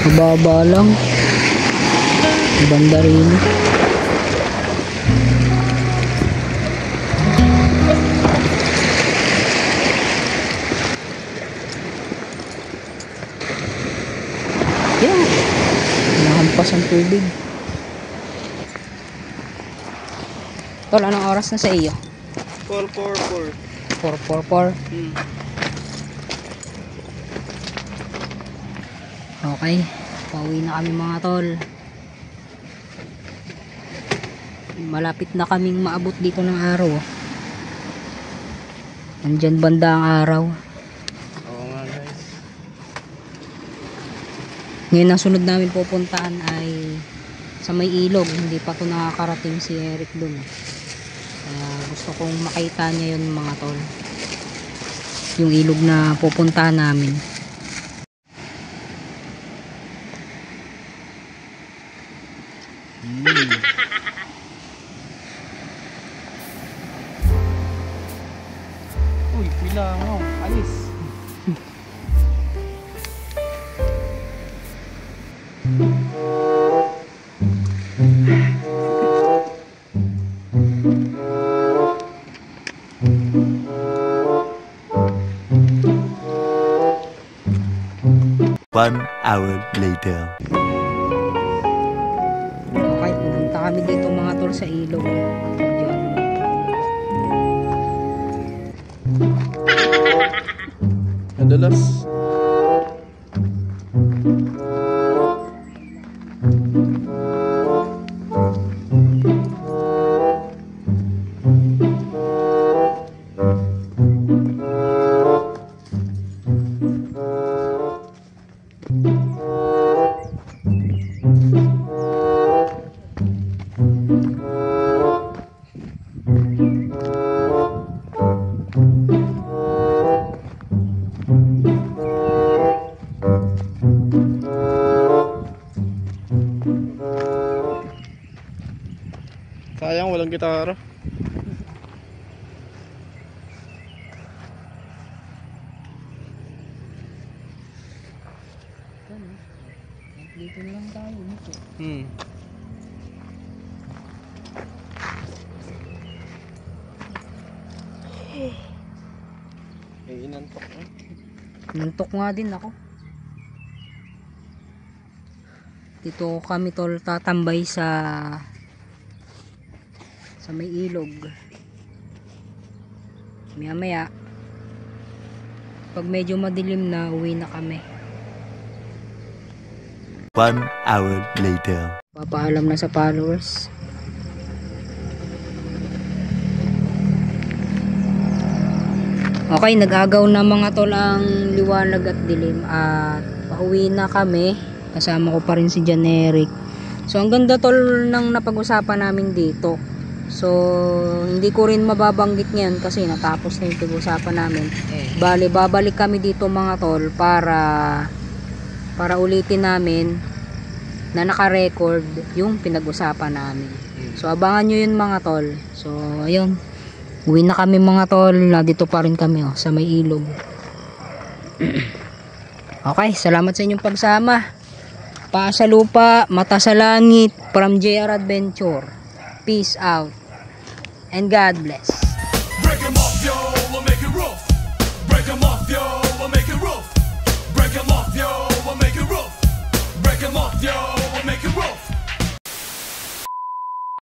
Mababa lang. Banda rin. Yan. Nahampas ang tubig. Tol, anong oras na sa iyo? 4:44. 4:44. Okay, pauwi na kami mga tol. Malapit na kaming maabot dito ng araw. Nandyan banda ang araw. Oo nga guys. Ngayon ang sunod namin pupuntaan ay sa may ilog. Hindi pa ito nakakarating si Eric dun. Kaya gusto kong makita niya yun mga tol. Yung ilog na pupuntahan namin. Uy, pilangaw. Alis. One hour later. Okay, pumunta kami dito mga tol sa ilog. Diyan. Madalas. Sayang walang gitara. Dito lang tayo nito. Inantok na. Nantok nga din ako. Dito kami tol tatambay sa may ilog. Maya maya pag medyo madilim na uwi na kami. 1 hour later. Papaalam na sa followers. Okay, nag-agaw na mga tol ang liwanag at dilim at pauwi na kami. Kasama ko pa rin si Jan Eric. So ang ganda tol ng napag-usapan namin dito. So hindi ko rin mababanggit ngayon kasi natapos na yung pag-usapan namin. Bale, babalik kami dito mga tol para ulitin namin na naka-record yung pinag-usapan namin. So abangan nyo yun mga tol. So ayun, uwi na kami mga tol. Dito pa rin kami sa may ilog. Okay, salamat sa inyong pagsama. Paa sa lupa, mata sa langit, from JR Adventure. Peace out and God bless.